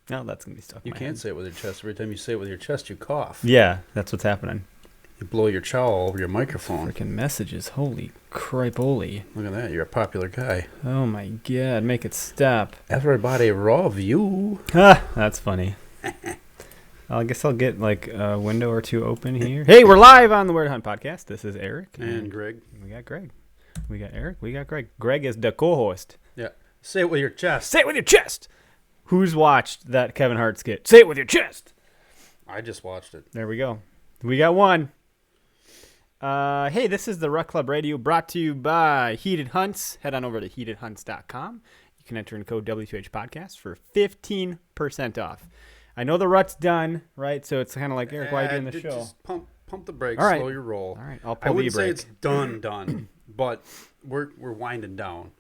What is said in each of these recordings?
No, that's going to be stuck in You my can't head. say it with your chest. Every time you say it with your chest, you cough. Yeah, that's what's happening. You blow your chow all over your microphone. Freaking messages. Holy cripoli. Look at that. You're a popular guy. Oh my god, make it stop. Everybody love you. Ah, that's funny. I guess I'll get like a window or two open here. Hey, we're live on the Word Hunt podcast. This is Eric. And Greg. We got Greg. We got Eric. We got Greg. Greg is the co-host. Yeah. Say it with your chest. Say it with your chest. Who's watched that Kevin Hart skit? Say it with your chest. I just watched it. There we go. We got one. Hey, this is the Ruck Club Radio brought to you by Heated Hunts. Head on over to heatedhunts.com. You can enter in code W2H podcast for 15% off. I know the rut's done, right? So it's kind of like, Eric, why are you doing the show? Just pump the brakes, All right. slow your roll. All right, I'll I pull the wouldn't say brake. it's done, but we're winding down.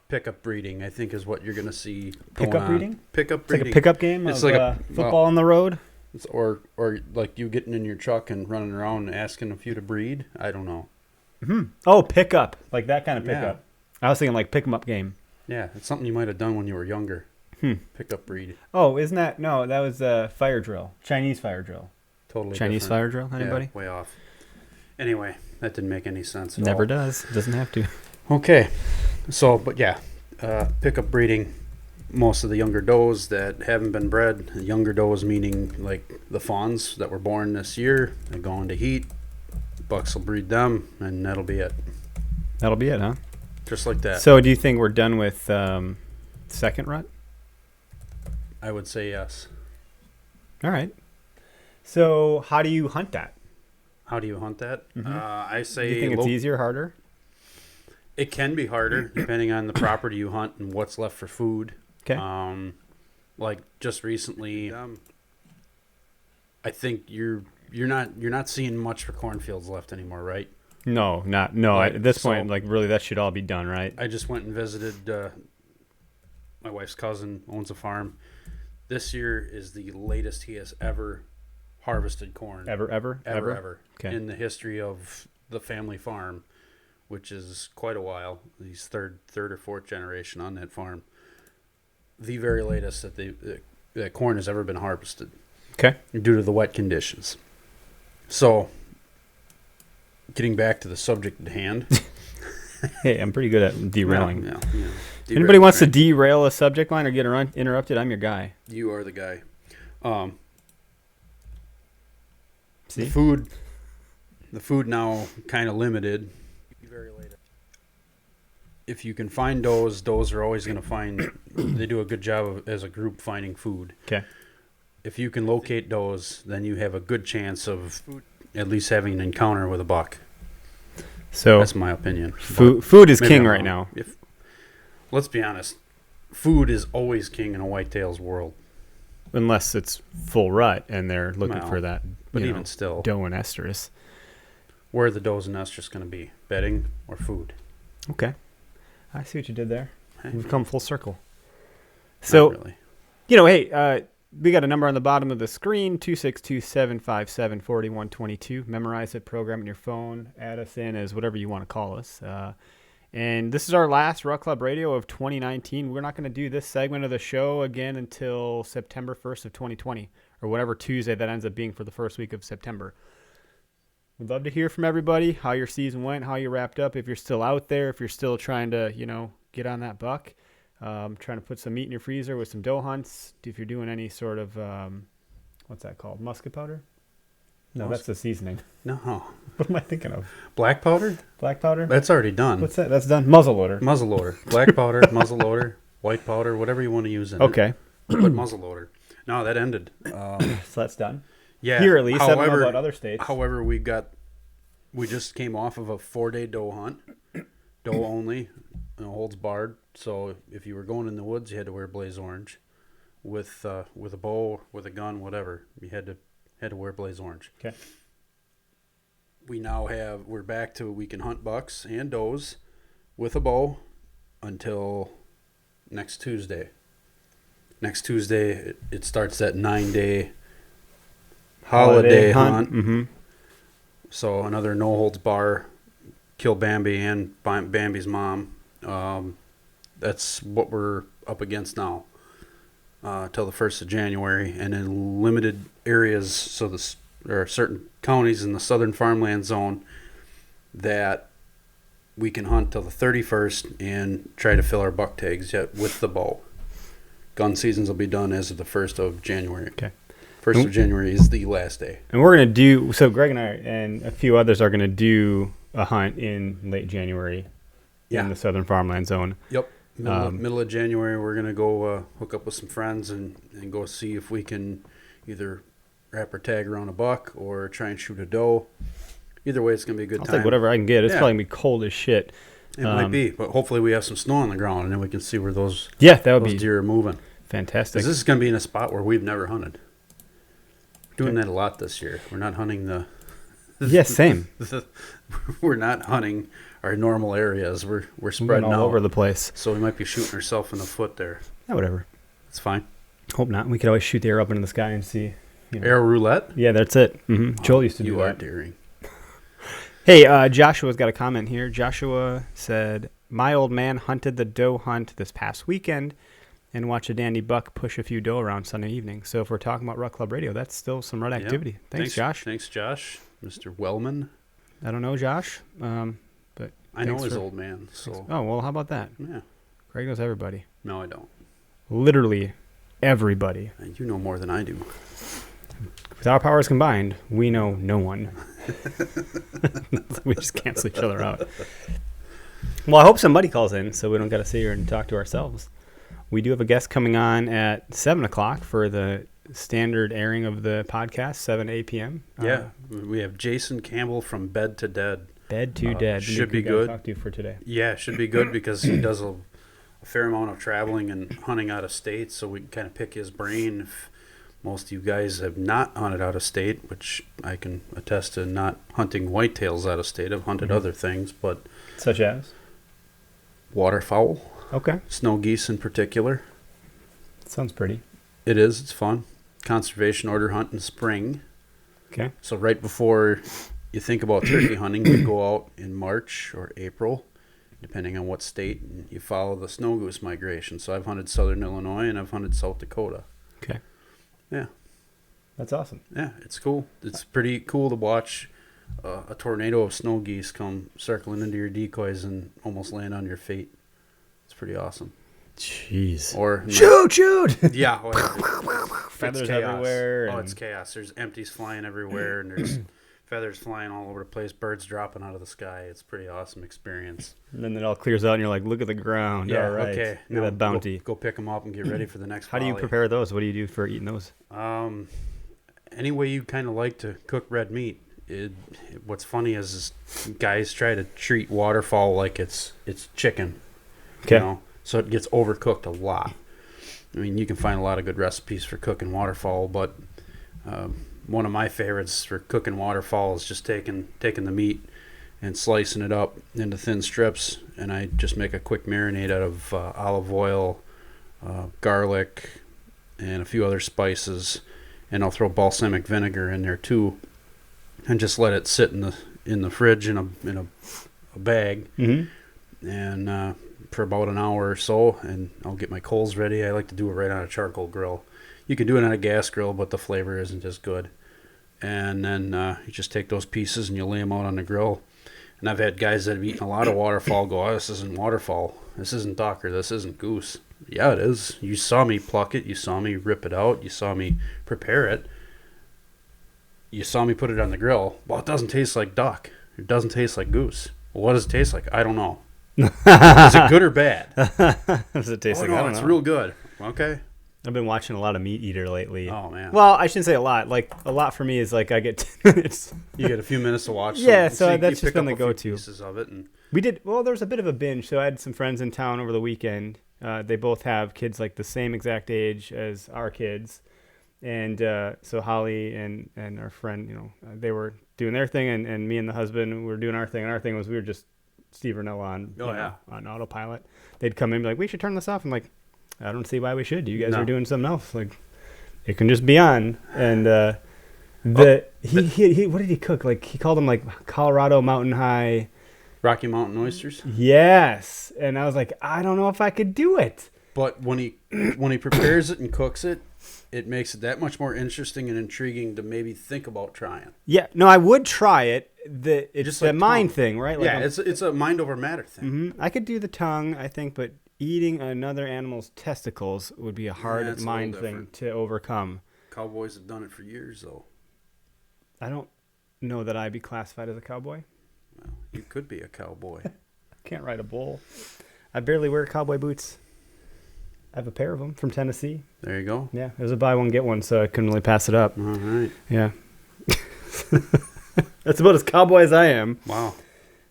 Pickup breeding, I think, is what you're going to see going Pickup on. breeding? Pickup It's like breeding. a pickup game It's of like a football on the road? Or like you getting in your truck and running around and asking a few to breed. I don't know. Mm-hmm. Oh, pickup. Like that kind of Yeah. pickup. I was thinking like pick 'em up game. Yeah, it's something you might have done when you were younger. Pickup breed. Oh, isn't that? No, that was fire drill. Chinese fire drill. Totally Chinese different. fire drill? Anybody? Yeah, way off. Anyway, that didn't make any sense at Never all. does. Doesn't have to. Okay. So, but yeah, pickup breeding. Most of the younger does that haven't been bred, younger does meaning like the fawns that were born this year, they go into heat. Bucks will breed them, and that'll be it. That'll be it, huh? Just like that. So do you think we're done with second rut? I would say yes. All right. So how do you hunt that? How do you hunt that? Mhm. I Do say you think it's easier, harder? it can be harder depending on the property you hunt and what's left for food. Okay. Like just recently, I think you're not seeing much for cornfields left anymore, right? No. Right, At this so- point, like really, that should all be done, right? I just went and visited my wife's cousin, owns a farm. This year is the latest he has ever harvested corn. Ever? Okay. In the history of the family farm, which is quite a while. He's third or fourth generation on that farm. The very latest that corn has ever been harvested. Okay. Due to the wet conditions. So, getting back to the subject at hand. Hey, I'm pretty good at derailing. Yeah. If anybody wants to derail a subject line or get interrupted, I'm your guy. You are the guy. See? The food now kind of limited. If you can find does are always going to find. They do a good job as a group finding food. Okay. If you can locate does, then you have a good chance of at least having an encounter with a buck. So That's my opinion. food is Maybe king I'm right wrong. now. Let's be honest, food is always king in a whitetail's world. Unless it's full rut and they're looking Well, for that, but even still, doe and estrus. where are the does and estrus going to be? Bedding or food? Okay. I see what you did there. Hey, We've come full circle. not So, really. hey, we got a number on the bottom of the screen, 262-757-4122. Memorize it, program it in your phone, add us in as whatever you want to call us. And this is our last Ruck Club Radio of 2019. We're not going to do this segment of the show again until September 1st of 2020, or whatever Tuesday that ends up being for the first week of September. We'd love to hear from everybody, how your season went, how you wrapped up, if you're still out there, if you're still trying to, get on that buck. Trying to put some meat in your freezer with some doe hunts. If you're doing any sort of, what's that called? Musket powder? No, that's the seasoning. No. What am I thinking of? Black powder? Black powder? That's already done. What's that? That's done. Muzzleloader. Muzzleloader. Black powder, muzzleloader, white powder, whatever you want to use in it. Okay. But muzzleloader. No, that ended. So that's done. Yeah. Here at least. I don't know about other states. However, we just came off of a 4-day doe hunt. Doe only. Holds barred. So if you were going in the woods, you had to wear blaze orange. With a bow, with a gun, whatever. You had to wear blaze orange. Okay. We're back to we can hunt bucks and does with a bow until next Tuesday. Next Tuesday, it starts that 9-day holiday hunt. Mm-hmm. So another no holds bar, kill Bambi and Bambi's mom. That's what we're up against now. till the 1st of January, and in limited areas, so there are certain counties in the southern farmland zone that we can hunt till the 31st and try to fill our buck tags yet with the bow. Gun seasons will be done as of the 1st of January. Okay. 1st of January is the last day. And we're going to do, so Greg and I and a few others are going to do a hunt in late January in the southern farmland zone. Yep. Middle of January, we're going to go hook up with some friends and go see if we can either wrap our tag around a buck or try and shoot a doe. Either way, it's going to be a good time. I'll take whatever I can get. It's probably going to be cold as shit. It might be, but hopefully we have some snow on the ground, and then we can see where those that would be deer are moving. Fantastic. 'Cause this is going to be in a spot where we've never hunted. Doing that a lot this year. We're not hunting same. We're not hunting our normal areas. We're spreading all out over the place. So we might be shooting ourselves in the foot there. Yeah, whatever. It's fine. Hope not. We could always shoot the arrow up into the sky and see. Arrow roulette? Yeah, that's it. Mm-hmm. Joel used to do that. You are daring. Hey, Joshua's got a comment here. Joshua said, my old man hunted the doe hunt this past weekend and watched a dandy buck push a few doe around Sunday evening. So if we're talking about Ruck Club Radio, that's still some rut activity. Thanks, Josh. Thanks, Josh. Mr. Wellman. I don't know Josh, but I know his old man. So. Oh, well, how about that? Yeah. Greg knows everybody. No, I don't. Literally everybody. You know more than I do. With our powers combined, we know no one. We just cancel each other out. Well, I hope somebody calls in so we don't got to sit here and talk to ourselves. We do have a guest coming on at 7 o'clock for the standard airing of the podcast, 7 to 8 p.m. Yeah, we have Jason Campbell from Bed to Dead. Bed to Dead. Should be good. To talk to you for today. Yeah, should be good because he does a fair amount of traveling and hunting out of state, so we can kind of pick his brain. If most of you guys have not hunted out of state, which I can attest to not hunting whitetails out of state. I've hunted other things, but... Such as? Waterfowl. Okay. Snow geese in particular. Sounds pretty. It is. It's fun. Conservation order hunt in spring. Okay. So right before you think about turkey hunting, you go out in March or April, depending on what state, and you follow the snow goose migration. So I've hunted southern Illinois and I've hunted South Dakota. Okay. Yeah. That's awesome. Yeah, it's cool. It's pretty cool to watch a tornado of snow geese come circling into your decoys and almost land on your feet. It's pretty awesome. Jeez. Or shoot! Yeah. Feathers everywhere. Oh, it's chaos. There's empties flying everywhere, and there's feathers flying all over the place, birds dropping out of the sky. It's a pretty awesome experience. And then it all clears out, and you're like, look at the ground. Yeah, all right. okay. Look at that bounty. Go pick them up and get ready for the next How do you prepare those? What do you do for eating those? Any way you kind of like to cook red meat. What's funny is guys try to treat waterfowl like it's chicken. Okay. You know? So it gets overcooked a lot. I mean, you can find a lot of good recipes for cooking waterfowl, but one of my favorites for cooking waterfowl is just taking the meat and slicing it up into thin strips, and I just make a quick marinade out of olive oil, garlic, and a few other spices, and I'll throw balsamic vinegar in there too, and just let it sit in the fridge in a bag, and for about an hour or so, and I'll get my coals ready. I like to do it right on a charcoal grill. You can do it on a gas grill, but the flavor isn't as good. And then you just take those pieces and you lay them out on the grill. And I've had guys that have eaten a lot of waterfowl go, oh, this isn't waterfowl. This isn't duck, or this isn't goose. Yeah, it is. You saw me pluck it. You saw me rip it out. You saw me prepare it. You saw me put it on the grill. Well, it doesn't taste like duck. It doesn't taste like goose. Well, what does it taste like? I don't know. Is it good or bad? Does it taste like? No, I don't it's know. real good. Okay. I've been watching a lot of Meat Eater lately. Oh man. Well, I shouldn't say a lot. Like a lot for me is like I get 10 minutes. You get a few minutes to watch. Yeah, so you that's pick just been up the a few go-to. Pieces of it, and We did well. There was a bit of a binge. So I had some friends in town over the weekend. They both have kids like the same exact age as our kids, and so Holly and our friend, they were doing their thing, and me and the husband were doing our thing. And our thing was we were just Steve Renella on autopilot. They'd come in and be like, we should turn this off. I'm like, I don't see why we should. You guys are doing something else. Like, it can just be on. And he what did he cook? Like, he called them like Colorado Mountain High Rocky Mountain oysters. Yes. And I was like, I don't know if I could do it. But when he prepares it and cooks it, it makes it that much more interesting and intriguing to maybe think about trying. Yeah, no, I would try it. It's Just the like mind tongue. thing, right? Like Yeah, it's a mind over matter thing. I could do the tongue, I think, but eating another animal's testicles would be a hard it's a mind little thing different. to overcome. Cowboys have done it for years, though. I don't know that I'd be classified as a cowboy. Well, you could be a cowboy. I can't ride a bull. I barely wear cowboy boots. I have a pair of them from Tennessee. There you go. Yeah, it was a buy one, get one, so I couldn't really pass it up. All right. Yeah. That's about as cowboy as I am. Wow.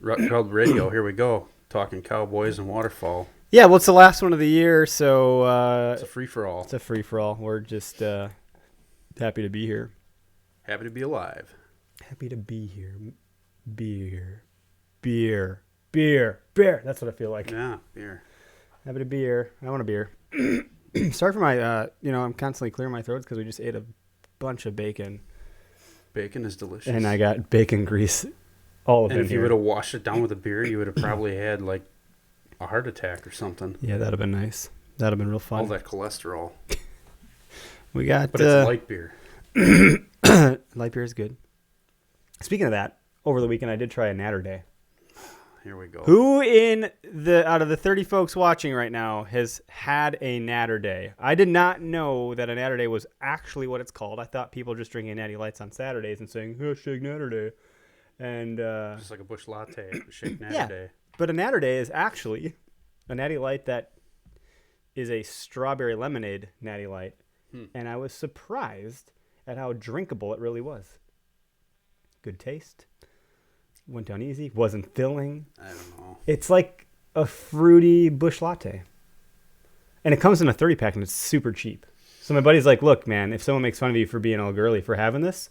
Ruck Club Radio, here we go. Talking cowboys and waterfall. Yeah, well, it's the last one of the year, so... It's a free-for-all. It's a free-for-all. We're just happy to be here. Happy to be alive. Happy to be here. Beer. That's what I feel like. Yeah, beer. Happy to be here. I want a beer. Sorry for my, I'm constantly clearing my throats because we just ate a bunch of bacon. Bacon is delicious. And I got bacon grease all of it. And if you would have washed it down with a beer, you would have probably had like a heart attack or something. Yeah, that'd have been nice. That'd have been real fun. All that cholesterol. We got... But it's light beer. Light beer is good. Speaking of that, over the weekend I did try a Natter Day. Here we go. Who out of the 30 folks watching right now has had a Natter Day? I did not know that a Natter Day was actually what it's called. I thought people just drinking Natty Lights on Saturdays and saying, hashtag Natter Day. And, just like a bush latte, a shake Natter Day. But a Natter Day is actually a Natty Light that is a strawberry lemonade Natty Light. And I was surprised at how drinkable it really was. Good taste. Went down easy. Wasn't filling. I don't know. It's like a fruity bush latte. And it comes in a 30-pack and it's super cheap. So my buddy's like, look, man, if someone makes fun of you for being all girly for having this,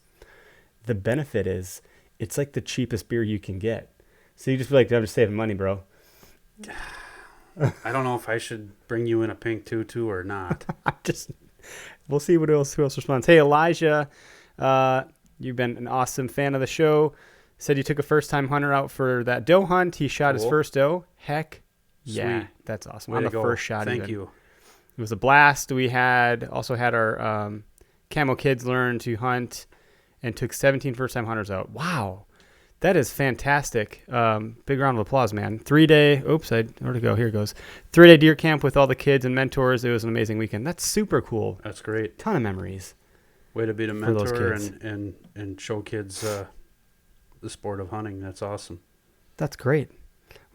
the benefit is it's like the cheapest beer you can get. So you just be like, I'm just saving money, bro. I don't know if I should bring you in a pink tutu or not. We'll see who else responds. Hey, Elijah, you've been an awesome fan of the show. Said you took a first-time hunter out for that doe hunt. He shot his first doe. Heck, yeah, Sweet. That's awesome. Way On to the go. first shot, Thank even. you. It was a blast. We also had our camo kids learn to hunt and took 17 first-time hunters out. Wow, that is fantastic. Big round of applause, man. 3-day. Oops, where'd it go? Here it goes. 3-day deer camp with all the kids and mentors. It was an amazing weekend. That's super cool. That's great. Ton of memories. Way to be the for those mentor kids. and show kids the sport of hunting. That's awesome. That's great.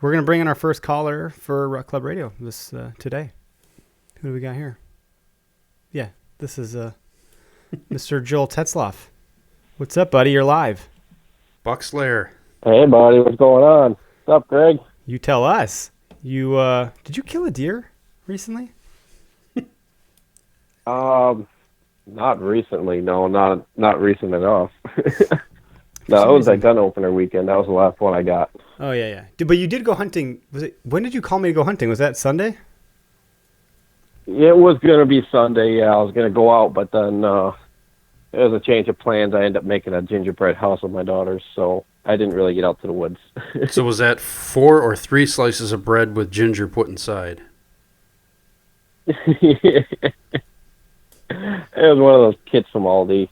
We're going to bring in our first caller for Ruck Club Radio today. Who do we got here? Yeah, this is Mr. Joel Tetzloff. What's up, buddy? You're live. Buck Slayer. Hey, buddy, what's going on? What's up, Greg? You tell us. You did you kill a deer recently? Not recently. No, not recent enough. No, it was that gun opener weekend. That was the last one I got. Oh yeah. But you did go hunting. When did you call me to go hunting? Was that Sunday? It was gonna be Sunday. Yeah, I was gonna go out, but then there was a change of plans. I ended up making a gingerbread house with my daughters, so I didn't really get out to the woods. So was that 4 or 3 slices of bread with ginger put inside? It was one of those kits from Aldi.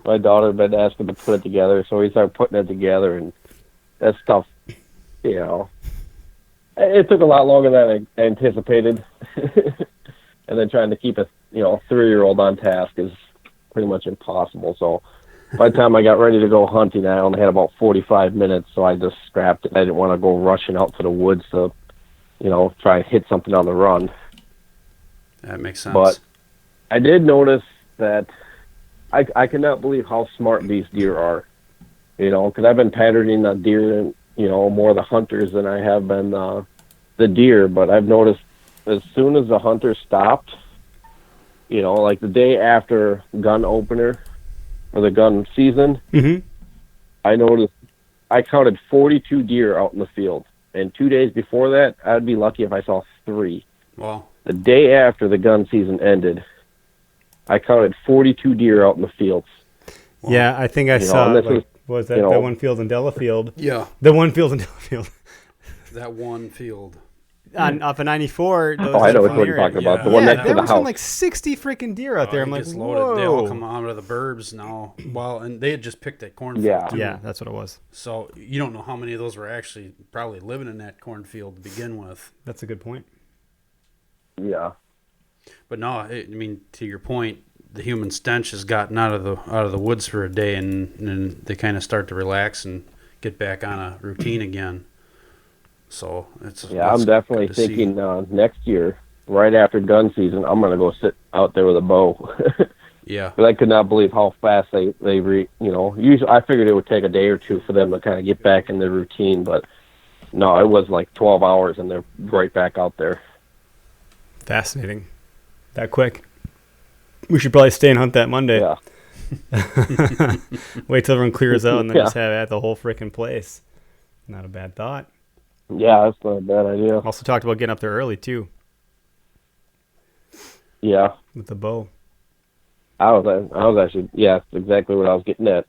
My daughter had been asking to put it together, so we started putting it together, and that stuff, it took a lot longer than I anticipated. And then trying to keep a 3-year-old on task is pretty much impossible. So by the time I got ready to go hunting, I only had about 45 minutes, so I just scrapped it. I didn't want to go rushing out to the woods to, try and hit something on the run. That makes sense. But I did notice that I cannot believe how smart these deer are, because I've been patterning the deer, more the hunters than I have been the deer. But I've noticed as soon as the hunter stopped, like the day after gun opener or the gun season, I noticed I counted 42 deer out in the field. And 2 days before that, I'd be lucky if I saw 3. Wow. The day after the gun season ended, I counted 42 deer out in the fields. Wow. Yeah, I think I saw. Was that the one field in Delafield? Yeah. The one field in Delafield. That one field. off of 94. Those Oh, I know are which from one the you're area. talking about. The Yeah. one Yeah, next to there the was something house. like 60 freaking deer out there. I'm it like, gets whoa. loaded. They all come out of the burbs now. Well, and they had just picked that cornfield Yeah. too. Yeah, that's what it was. So you don't know how many of those were actually probably living in that cornfield to begin with. That's a good point. Yeah. But no, I mean, to your point, the human stench has gotten out of the woods for a day, and they kind of start to relax and get back on a routine again. So it's I'm definitely good to see. thinking next year, right after gun season, I'm gonna go sit out there with a bow. Yeah, But I could not believe how fast usually I figured it would take a day or two for them to kind of get back in their routine, but no, it was like 12 hours and they're right back out there. Fascinating. That quick. We should probably stay and hunt that Monday. Yeah. Wait till everyone clears out and then Yeah. just have at the whole freaking place. Not a bad thought. Yeah, that's not a bad idea. Also talked about getting up there early too Yeah. with the bow. I was actually, yeah, that's exactly what I was getting at.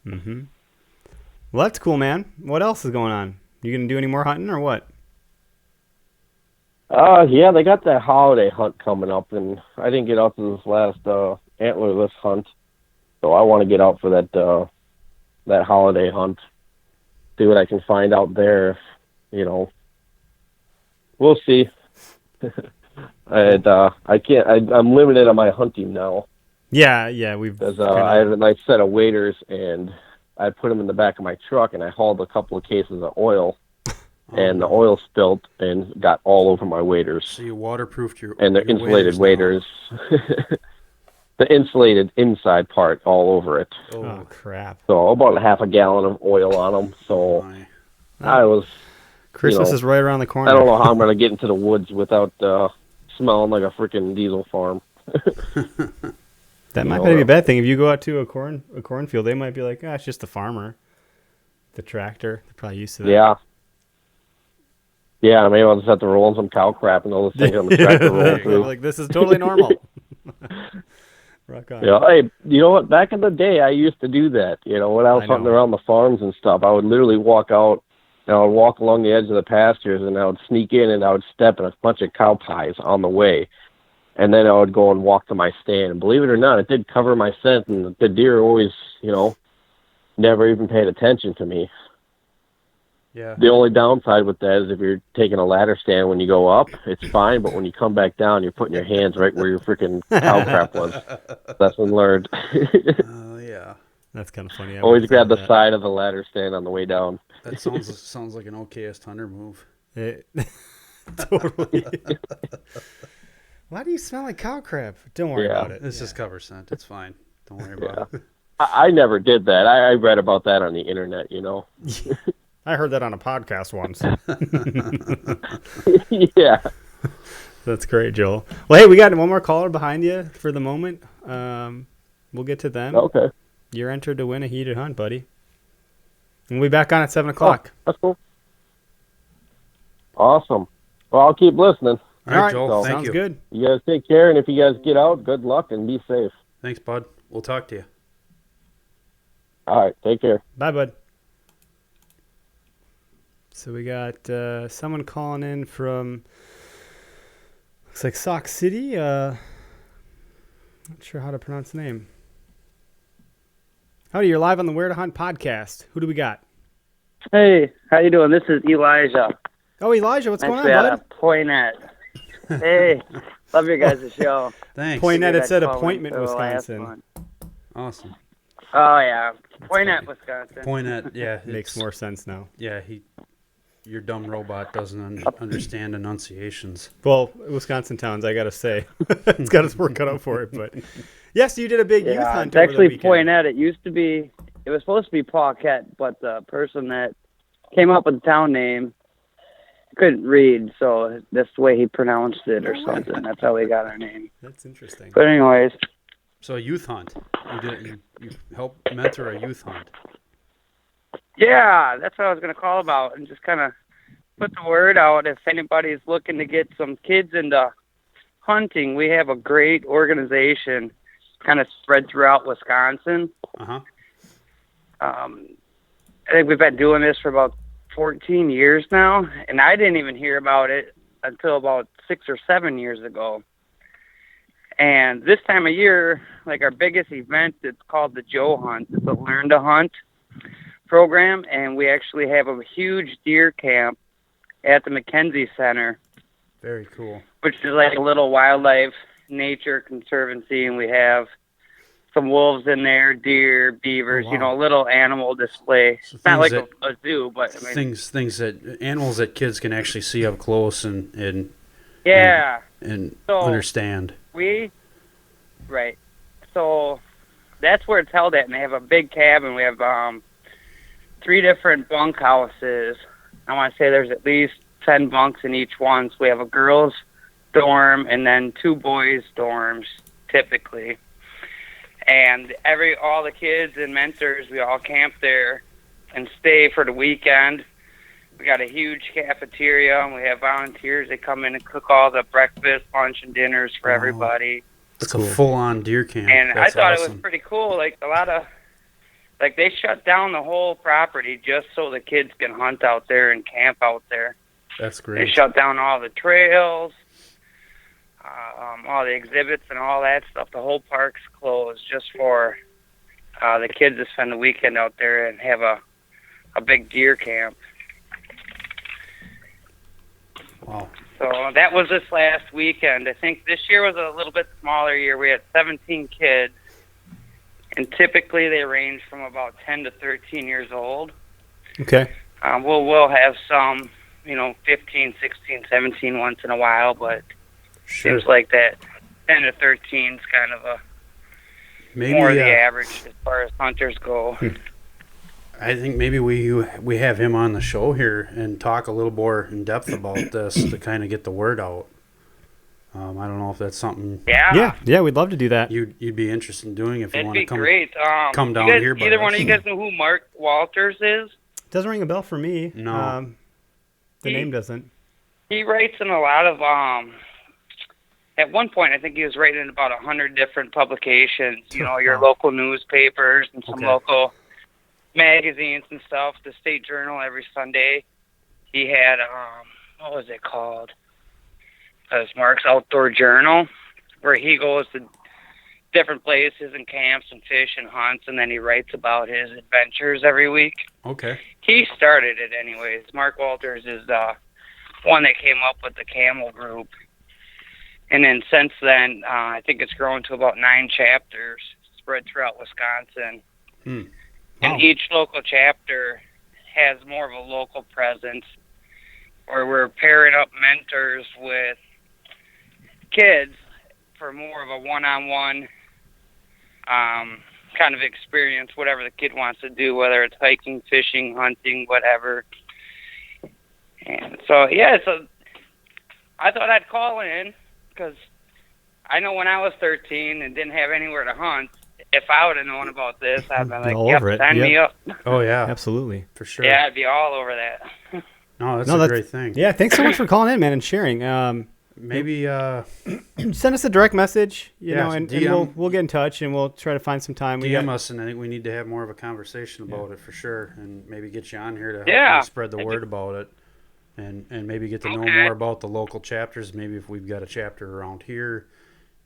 Mm-hmm. Well, that's cool, man. What else is going on? You gonna do any more hunting or what? Yeah, they got that holiday hunt coming up, and I didn't get out to this last antlerless hunt, so I want to get out for that holiday hunt. See what I can find out there. We'll see. I can't. I'm limited on my hunting now Yeah, we've because I had a nice set of waders, and I put them in the back of my truck, and I hauled a couple of cases of oil. And the oil spilled and got all over my waders. So you waterproofed your And they're your insulated waders waders. The insulated inside part all over it. now. Oh crap! So about a half a gallon of oil on them. So My. I was, Christmas is right around the corner. I don't know how I'm going to get into the woods without smelling like a freaking diesel farm. That might be a bad thing. If you go out to a cornfield, they might be like, it's just the farmer, the tractor. They're probably used to that. Yeah. Yeah, maybe I'll just have to roll in some cow crap and all this thing on the tractor roll through. Like, this is totally normal. Rock on. Yeah, hey, you know what? Back in the day, I used to do that. When I was hunting around the farms and stuff, I would literally walk out, and I would walk along the edge of the pastures, and I would sneak in, and I would step in a bunch of cow pies on the way, and then I would go and walk to my stand. And believe it or not, it did cover my scent, and the deer always, never even paid attention to me. Yeah. The only downside with that is if you're taking a ladder stand when you go up, it's fine, but when you come back down, you're putting your hands right where your freaking cow crap was. Lesson learned. Yeah. That's kind of funny. I Always wouldn't grab think the of side of the ladder stand on the way down. That sounds like an okayest hunter move. that. Totally. Why do you smell like cow crap? Don't worry about it. It's just cover scent. It's fine. Don't worry about it. I never did that. I read about that on the internet, I heard that on a podcast once. Yeah. That's great, Joel. Well, hey, we got one more caller behind you for the moment. We'll get to them. Okay. You're entered to win a heated hunt, buddy. And we'll be back on at 7 o'clock. That's cool. Awesome. Well, I'll keep listening. All right, Joel. So- Thank Sounds you. good. You guys take care, and if you guys get out, good luck and be safe. Thanks, bud. We'll talk to you. All right. Take care. Bye, bud. So we got someone calling in from, looks like Sauk City. Not sure how to pronounce the name. Howdy, you're live on the Where to Hunt podcast. Who do we got? Hey, how you doing? This is Elijah. Oh, Elijah, what's going Actually on, out bud? of Poinet. Hey, love your guys' show. Thanks. Poinet, it Figured said I'd call Appointment, in for the last Wisconsin. one. Awesome. Oh, yeah. Poinet, Wisconsin. Point at Makes more sense now. Yeah, your dumb robot doesn't understand enunciations. Well, Wisconsin towns, I gotta say, it's got its work cut out for it. But yes, you did a big youth Yeah, hunt it's over actually the weekend. Poinet. It was supposed to be Paquette, but the person that came up with the town name couldn't read, so that's the way he pronounced it or something. That's how we got our name. That's interesting. But anyways, So a youth hunt. You helped mentor a youth hunt. yeah, that's what I was going to call about and just kind of put the word out if anybody's looking to get some kids into hunting. We have a great organization kind of spread throughout Wisconsin. Uh-huh. I think we've been doing this for about 14 years now, and I didn't even hear about it until about 6 or 7 years ago. And this time of year, like our biggest event, it's called the Joe Hunt. It's a Learn to Hunt program, and we actually have a huge deer camp at the McKenzie Center, Very cool. which is like a little wildlife nature conservancy, and we have some wolves in there, deer, beavers, Oh, wow. you know, a little animal display. So It's not like things a zoo, but I mean, things that animals that kids can actually see up close and yeah. So- understand. Right. So that's where it's held at, and they have a big cabin. We have 3 different bunk houses. I want to say there's at least 10 bunks in each one. So we have a girls' dorm and then 2 boys' dorms typically. And all the kids and mentors, we all camp there and stay for the weekend. We got a huge cafeteria, and we have volunteers. They come in and cook all the breakfast, lunch, and dinners for everybody. It's Cool. a full-on deer camp. And That's I thought it awesome. was pretty cool. Like a lot of, like they shut down the whole property just so the kids can hunt out there and camp out there. That's They great. shut down all the trails, all the exhibits, and all that stuff. The whole park's closed just for the kids to spend the weekend out there and have a big deer camp. Wow. So that was this last weekend. I think this year was a little bit smaller year. We had 17 kids, and typically they range from about 10 to 13 years old. Okay. We'll have some, 15, 16, 17 once in a while, but Sure. seems like that 10 to 13 is kind of Maybe more the average as far as hunters go. I think maybe we have him on the show here and talk a little more in depth about this to kind of get the word out. I don't know if that's something Yeah, we'd love to do that. you'd be interested in doing if you It'd want to be come. great. come down you guys, here by either one us. of you guys know who Mark Walters is? Doesn't ring a bell for me. No. The He- name doesn't. He writes in a lot of at one point I think he was writing in about 100 different publications, your Wow. local newspapers and some Okay. local magazines and stuff, the State Journal every Sunday. He had what was it called? It was Mark's Outdoor Journal, where he goes to different places and camps and fish and hunts, and then he writes about his adventures every week. Okay. He started it anyways. Mark Walters is the one that came up with the Camel Group. And then since then, I think it's grown to about 9 chapters spread throughout Wisconsin. Hmm. And Wow. each local chapter has more of a local presence, where we're pairing up mentors with kids for more of a one-on-one kind of experience, whatever the kid wants to do, whether it's hiking, fishing, hunting, whatever. And so, yeah, I thought I'd call in because I know when I was 13 and didn't have anywhere to hunt, if I would have known about this, I'd been like, All yep, over it, sign me yep. up. Oh yeah, Absolutely. for sure. Yeah, I'd be all over that. No, that's No, a that's- great thing. Yeah, thanks so much for calling in, man, and sharing. Maybe Send us a direct message, Yeah, and DM. we'll get in touch and we'll try to find some time. DM us, and I think we need to have more of a conversation about it for sure, and maybe get you on here to help Yeah. you spread the word about it, and maybe get to know Okay. more about the local chapters. Maybe if we've got a chapter around here,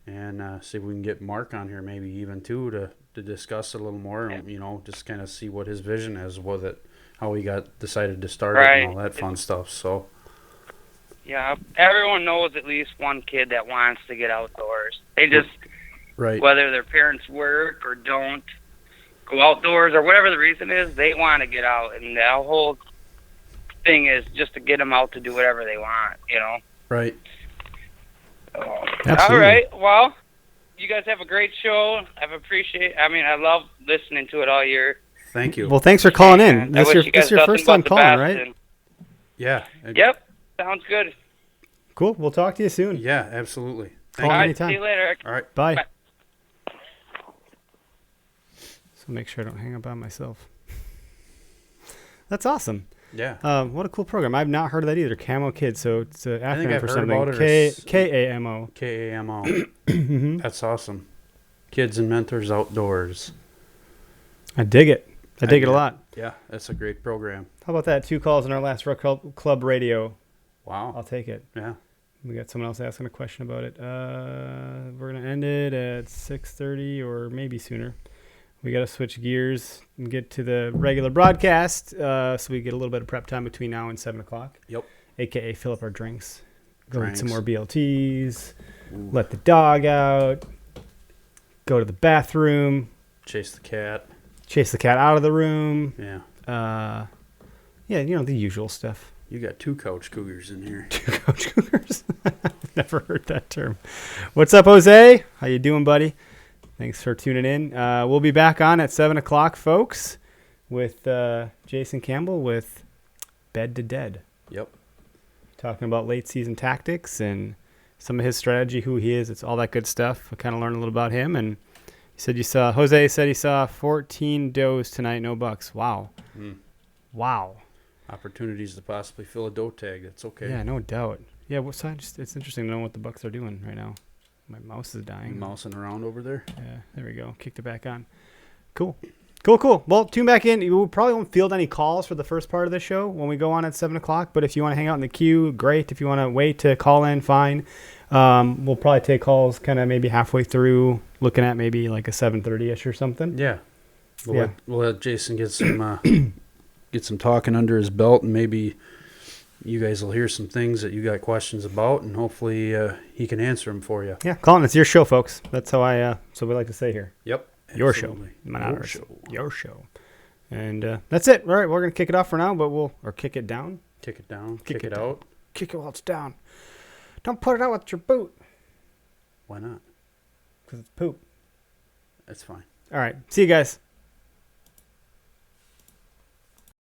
and see if we can get Mark on here, maybe even too, to discuss it a little more, and just kind of see what his vision is with it, how he got decided to start it, Right. and all that fun stuff. So Yeah, everyone knows at least one kid that wants to get outdoors. They just, right, whether their parents work or don't go outdoors or whatever the reason is, they want to get out. And the whole thing is just to get them out to do whatever they want, right. So, Absolutely. all right, well, you guys have a great show. I love listening to it all year. Thank you. Well, thanks for calling in. And I This wish your you guys this your nothing first but time the calling, best, right? and- Yeah. Yep, sounds good. Cool. We'll talk to you soon. Yeah, absolutely. Call Thank All you. right, anytime. see you later. All right. Bye. Bye. So make sure I don't hang up on myself. That's awesome. Yeah. What a cool program. I've not heard of that either. Camo Kids. So it's an I think acronym I've for heard something. about it, or KAMO. KAMO. Mm-hmm. That's awesome. Kids and mentors outdoors. I dig it. I dig it a dig it. lot. Yeah, that's a great program. How about that? 2 calls in our last Rock Club radio. Wow. I'll take it. Yeah. We got someone else asking a question about it. We're gonna end it at 6:30 or maybe sooner. We got to switch gears and get to the regular broadcast, so we get a little bit of prep time between now and 7 o'clock. Yep. AKA fill up our drinks, go Drinks. get some more BLTs, Ooh. let the dog out, go to the bathroom, Chase the cat. chase the cat out of the room. Yeah. Yeah, you know, the usual stuff. You got 2 couch cougars in here. Two coach cougars. Never heard that term. What's up, Jose? How you doing, buddy? Thanks for tuning in. We'll be back on at 7 o'clock, folks, with Jason Campbell with Bed to Dead. Yep. Talking about late season tactics and some of his strategy, who he is. It's all that good stuff. I kind of learned a little about him. And Jose said he saw 14 does tonight, no bucks. Wow. Wow. Opportunities to possibly fill a doe tag. That's okay. Yeah, no doubt. Yeah, it's interesting to know what the Bucks are doing right now. My mouse is dying. Mousing around over there. Yeah, there we go. Kicked it back on. Cool. Well, tune back in. You probably won't field any calls for the first part of the show when we go on at 7 o'clock. But if you want to hang out in the queue, great. If you want to wait to call in, fine. We'll probably take calls kind of maybe halfway through, looking at maybe like a 7:30ish or something. Yeah. Yeah. We'll let Jason get some get some talking under his belt, and maybe you guys will hear some things that you got questions about, and hopefully he can answer them for you. Yeah, Colin, it's your show, folks. That's how so we like to say here. Yep. Your show. Absolutely. Not Your ours. show. Your show. And that's it. All right, we're going to kick it off for now, or kick it down. Kick it down. Kick Kick it it out. Kick it while it's down. Don't put it out with your boot, Why not? because it's poop. That's fine. All right, see you guys.